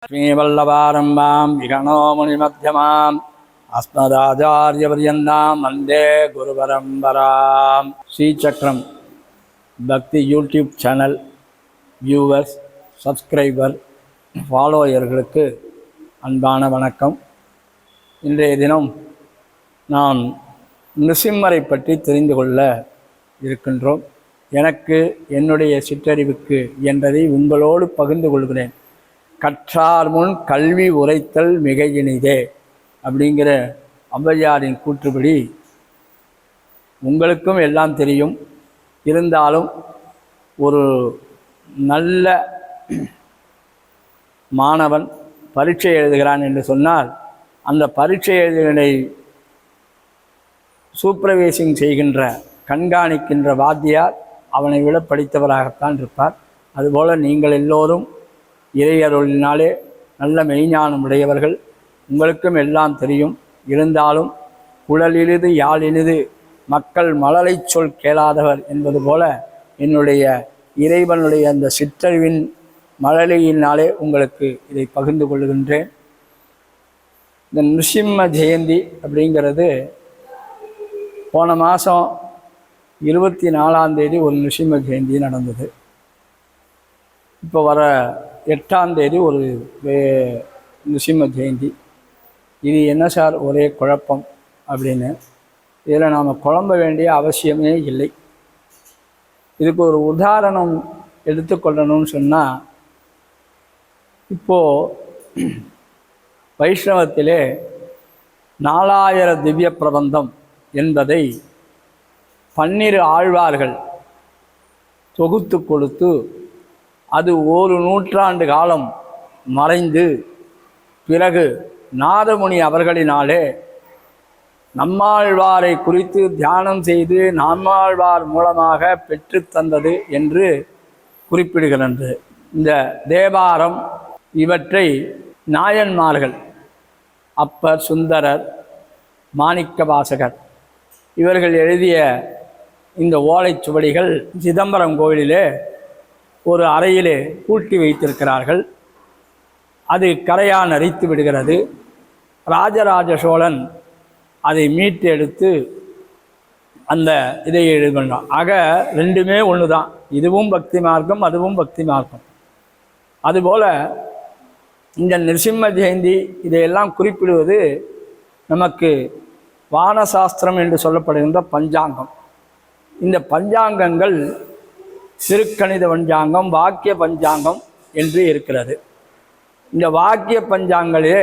ஸ்ரீவல்லபாரம்பாம் விகணோ முனிமத்தியமாம் அஸ்மதாச்சாரியபரியந்தாம் வந்தே குருபரம்பராம். ஸ்ரீசக்கரம் பக்தி YouTube channel viewers, subscriber, ஃபாலோயர்களுக்கு அன்பான வணக்கம். இன்றைய தினம் நாம் நிருசிம்மரை பற்றி தெரிந்து கொள்ள இருக்கின்றோம். எனக்கு என்னுடைய சிற்றறிவுக்கு என்றதை உங்களோடு பகிர்ந்து கொள்கிறேன். கற்றார் முன் கல்வி உரைத்தல் மிக இனிதே அப்படிங்கிற ஔவையாரின் கூற்றுப்படி உங்களுக்கும் எல்லாம் தெரியும். இருந்தாலும் ஒரு நல்ல மாணவன் பரீட்சை எழுதுகிறான் என்று சொன்னால் அந்த பரீட்சை எழுதுகளை சூப்பர்வைசிங் செய்கின்ற, கண்காணிக்கின்ற வாத்தியார் அவனை விட படித்தவராகத்தான் இருப்பார். அதுபோல் நீங்கள் எல்லோரும் இறையருளினாலே நல்ல மெய்ஞானம் உடையவர்கள். உங்களுக்கும் எல்லாம் தெரியும். இருந்தாலும் குழலிலிது யாழிலிது மக்கள் மழலை சொல் கேளாதவர் என்பது போல என்னுடைய இறைவனுடைய அந்த சிற்றறிவின் மழலையினாலே உங்களுக்கு இதை பகிர்ந்து கொள்கின்றேன். இந்த நிருசிம்ம ஜெயந்தி அப்படிங்கிறது போன மாதம் 24ஆம் தேதி ஒரு நிருசிம்ம ஜெயந்தி நடந்தது. இப்போ வர 8ஆம் தேதி ஒரு நிருசிம்ம ஜெயந்தி. இது என்ன சார் ஒரே குழப்பம் அப்படின்னு, இதில் நாம் குழம்ப வேண்டிய அவசியமே இல்லை. இதுக்கு ஒரு உதாரணம் எடுத்துக்கொள்ளணும்னு சொன்னால், இப்போது வைஷ்ணவத்திலே 4000 திவ்ய பிரபந்தம் என்பதை 12 ஆழ்வார்கள் தொகுத்து கொடுத்து அது ஒரு நூற்றாண்டு காலம் மறைந்து பிறகு நாதமுனி அவர்களினாலே நம்மாழ்வாரை குறித்து தியானம் செய்து நம்மாழ்வார் மூலமாக பெற்றுத்தந்தது என்று குறிப்பிடுகிறது. இந்த தேவாரம் இவற்றை நாயன்மார்கள் அப்பர், சுந்தரர், மாணிக்கவாசகர் இவர்கள் எழுதிய இந்த ஓலைச்சுவடிகள் சிதம்பரம் கோவிலிலே ஒரு அறையிலே பூட்டி வைத்திருக்கிறார்கள். அது கரையான் அரித்து விடுகிறது. ராஜராஜ சோழன் அதை மீட்டு எடுத்து அந்த இதை எழுதுகிறான். ஆக ரெண்டுமே ஒன்று தான். இதுவும் பக்தி மார்க்கம், அதுவும் பக்தி மார்க்கம். அதுபோல் இந்த நிருசிம்ம ஜெயந்தி இதையெல்லாம் குறிப்பிடுவது நமக்கு வானசாஸ்திரம் என்று சொல்லப்படுகின்ற பஞ்சாங்கம். இந்த பஞ்சாங்கங்கள் திருக்கணித பஞ்சாங்கம், வாக்கிய பஞ்சாங்கம் என்று இருக்கிறது. இந்த வாக்கிய பஞ்சாங்களே,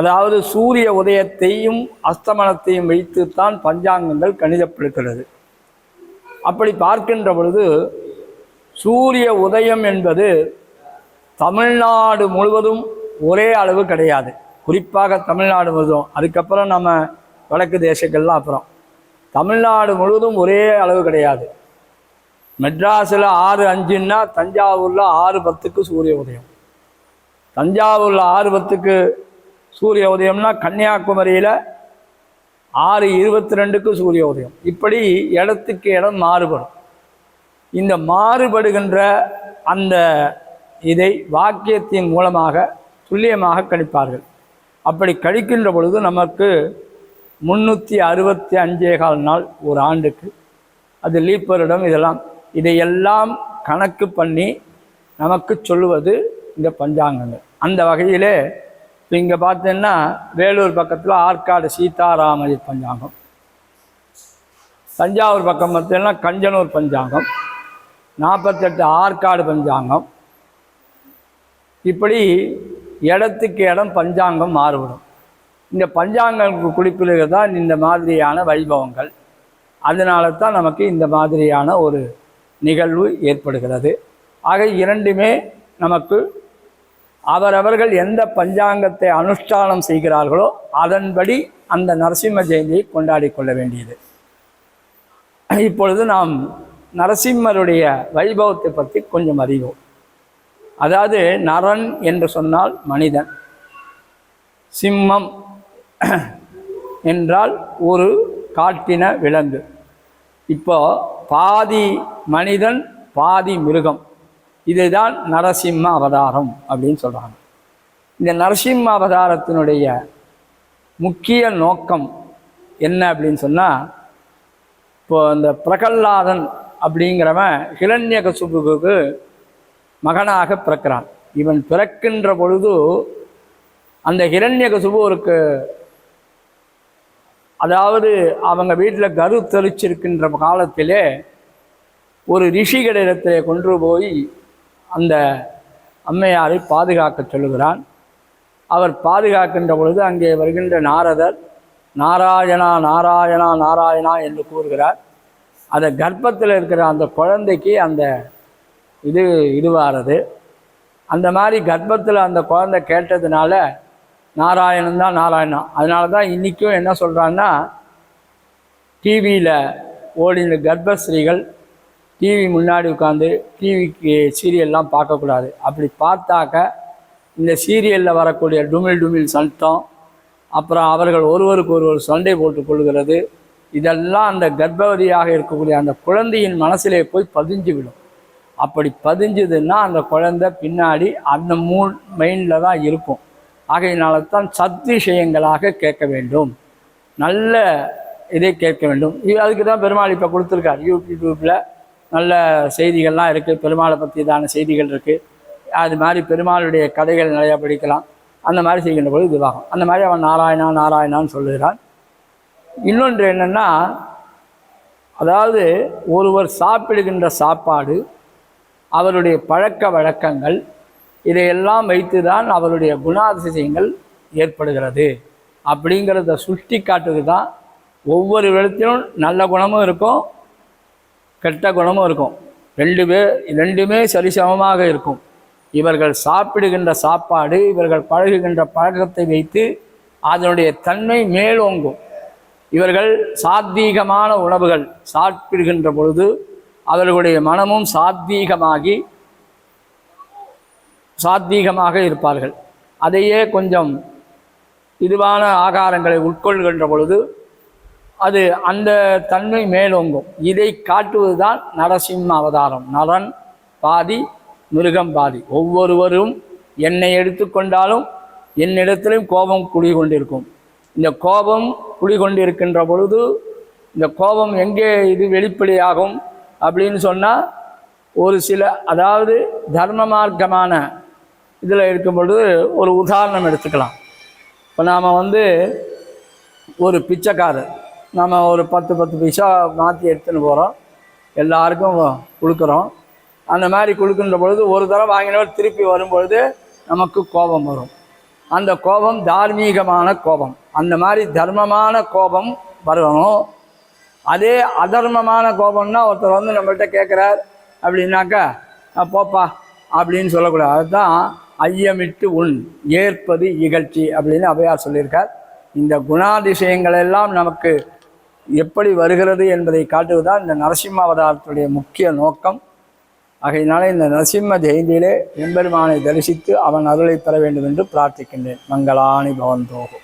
அதாவது சூரிய உதயத்தையும் அஸ்தமனத்தையும் வைத்துத்தான் பஞ்சாங்கங்கள் கணிதப்படுகிறது. அப்படி பார்க்கின்ற பொழுது சூரிய உதயம் என்பது தமிழ்நாடு முழுவதும் ஒரே அளவு கிடையாது. குறிப்பாக தமிழ்நாடு முழுவதும், அதுக்கப்புறம் நம்ம வடக்கு தேசங்கள்லாம் அப்புறம், தமிழ்நாடு முழுவதும் ஒரே அளவு கிடையாது. மெட்ராஸில் 6:05ன்னா தஞ்சாவூரில் 6:10க்கு சூரிய உதயம். தஞ்சாவூரில் 6:10க்கு சூரிய உதயம்னா கன்னியாகுமரியில் 6:22க்கு சூரிய உதயம். இப்படி இடத்துக்கு இடம் மாறுபடும். இந்த மாறுபடுகின்ற அந்த இதை வாக்கியத்தின் மூலமாக துல்லியமாக கணிப்பார்கள். அப்படி கழிக்கின்ற பொழுது நமக்கு 365 நாள் ஒரு ஆண்டுக்கு, அது லீப்பரிடம். இதையெல்லாம் கணக்கு பண்ணி நமக்கு சொல்லுவது இந்த பஞ்சாங்கங்கள். அந்த வகையிலே இப்போ இங்கே பார்த்தீங்கன்னா வேலூர் பக்கத்தில் ஆற்காடு சீதாராமய்ய பஞ்சாங்கம், தஞ்சாவூர் பக்கம் பார்த்தீங்கன்னா கஞ்சனூர் பஞ்சாங்கம், 48 ஆற்காடு பஞ்சாங்கம். இப்படி இடத்துக்கு இடம் பஞ்சாங்கம் மாறுபடும். இந்த பஞ்சாங்கங்களுக்கு குறிப்பிடுகிறது தான் இந்த மாதிரியான வைபவங்கள். அதனால தான் நமக்கு இந்த மாதிரியான ஒரு நிகழ்வு ஏற்படுகிறது. ஆக இரண்டுமே நமக்கு அவரவர்கள் எந்த பஞ்சாங்கத்தை அனுஷ்டானம் செய்கிறார்களோ அதன்படி அந்த நரசிம்ம ஜெயந்தியை கொண்டாடி கொள்ள வேண்டியது. இப்பொழுது நாம் நரசிம்மருடைய வைபவத்தை பற்றி கொஞ்சம் அறிவோம். அதாவது நரன் என்று சொன்னால் மனிதன், சிம்மம் என்றால் ஒரு காட்டின விலங்கு. இப்போ பாதி மனிதன் பாதி மிருகம். இதுதான் நரசிம்ம அவதாரம் அப்படின்னு சொல்கிறாங்க. இந்த நரசிம்ம அவதாரத்தினுடைய முக்கிய நோக்கம் என்ன அப்படின்னு சொன்னால், இப்போ இந்த பிரகல்லாதன் அப்படிங்கிறவன் ஹிரண்யகசிபுவுக்கு மகனாக பிறக்கிறான். இவன் பிறக்கின்ற பொழுது அந்த ஹிரண்யகசிபு அதாவது அவங்க வீட்டில் கரு தெளிச்சிருக்கின்ற காலத்திலே ஒரு ரிஷிகளிடத்திலே கொண்டு போய் அந்த அம்மையாரை பாதுகாக்க சொல்லுகிறான். அவர் பாதுகாக்கின்ற பொழுது அங்கே வருகின்ற நாரதர் நாராயணா நாராயணா நாராயணா என்று கூறுகிறார். அந்த கர்ப்பத்தில் இருக்கிற அந்த குழந்தைக்கு அந்த இதுவாகிறது. அந்த மாதிரி கர்ப்பத்தில் அந்த குழந்தை கேட்டதுனால நாராயணன் தான் நாராயணா. அதனால தான் இன்றைக்கும் என்ன சொல்கிறான்னா, டிவியில் ஓடின கர்ப்பஸ்ரீகள் டிவி முன்னாடி உட்காந்து டிவிக்கு சீரியல்லாம் பார்க்கக்கூடாது. அப்படி பார்த்தாக்க இந்த சீரியலில் வரக்கூடிய டுமில் சத்தம், அப்புறம் அவர்கள் ஒருவருக்கு ஒருவர் சண்டை போட்டு கொள்கிறது, இதெல்லாம் அந்த கர்ப்பவதியாக இருக்கக்கூடிய அந்த குழந்தையின் மனசிலே போய் பதிஞ்சு விடும். அப்படி பதிஞ்சுதுன்னா அந்த குழந்தை பின்னாடி அந்த மைண்டில் தான் இருக்கும். ஆகையினால தான் சத் விஷயங்களாக கேட்க வேண்டும், நல்ல இதை கேட்க வேண்டும். அதுக்கு தான் பெருமாள் இப்போ கொடுத்துருக்கார். யூடியூப்பில் நல்ல செய்திகள்லாம் இருக்குது, பெருமாளை பற்றியதான செய்திகள் இருக்குது. அது மாதிரி பெருமாளுடைய கதைகள் நிறையா படிக்கலாம். அந்த மாதிரி செய்கின்ற பொழுது இதுவாகும். அந்த மாதிரி அவன் நாராயணா நாராயணான்னு சொல்லுகிறான். இன்னொன்று என்னென்னா, அதாவது ஒருவர் சாப்பிடுகின்ற சாப்பாடு, அவருடைய பழக்க வழக்கங்கள், இதையெல்லாம் வைத்து தான் அவருடைய குணாதிசயங்கள் ஏற்படுகிறது அப்படிங்கிறத சுட்டி காட்டுறது தான். ஒவ்வொரு இடத்திலும் நல்ல குணமும் இருக்கும், கெட்ட குணமும் இருக்கும். ரெண்டுமே சரிசமமாக இருக்கும். இவர்கள் சாப்பிடுகின்ற சாப்பாடு, இவர்கள் பழகுகின்ற பழக்கத்தை வைத்து அதனுடைய தன்மை மேலோங்கும். இவர்கள் சாத்வீகமான உணவுகள் சாப்பிடுகின்ற பொழுது அவர்களுடைய மனமும் சாத்வீகமாக இருப்பார்கள். அதையே கொஞ்சம் இதுவான ஆகாரங்களை உட்கொள்கின்ற பொழுது அது அந்த தன்மை மேலோங்கும். இதை காட்டுவதுதான் நரசிம்ம அவதாரம். நரன் பாதி, மிருகம் பாதி. ஒவ்வொருவரும் என்னை எடுத்துக்கொண்டாலும் என்னிடத்திலும் கோபம் குடிகொண்டிருக்கும். இந்த கோபம் குடிகொண்டிருக்கின்ற பொழுது இந்த கோபம் எங்கே இது வெளிப்படையாகும் அப்படின்னு சொன்னால், ஒரு சில அதாவது தர்ம மார்க்கமான இதில் இருக்கும் பொழுது ஒரு உதாரணம் எடுத்துக்கலாம். இப்போ நாம் ஒரு பிச்சைக்காரர், நம்ம ஒரு 10 பைசா மாற்றி எடுத்துன்னு போகிறோம், எல்லாருக்கும் கொடுக்குறோம். அந்த மாதிரி கொடுக்கின்ற பொழுது ஒரு தடவை வாங்கினவர் திருப்பி வரும்பொழுது நமக்கு கோபம் வரும். அந்த கோபம் தார்மீகமான கோபம். அந்த மாதிரி தர்மமான கோபம் வரணும். அதே அதர்மமான கோபம்னா ஒருத்தர் நம்மள்கிட்ட கேட்குறார் அப்படின்னாக்கா போப்பா அப்படின்னு சொல்லக்கூடாது. அதுதான் ஐயமிட்டு ஏற்பது இகழ்ச்சி அப்படின்னு அவையார் சொல்லியிருக்கார். இந்த குணாதிசயங்கள் எல்லாம் நமக்கு எப்படி வருகிறது என்பதை காட்டுவதுதான் இந்த நரசிம்ம அவதாரத்துடைய முக்கிய நோக்கம். ஆகையினாலே இந்த நரசிம்ம ஜெயந்தியிலே எம்பெருமானை தரிசித்து அவன் அருளை பெற வேண்டும் என்று பிரார்த்திக்கின்றேன். மங்களாணி பவந்தோகோ.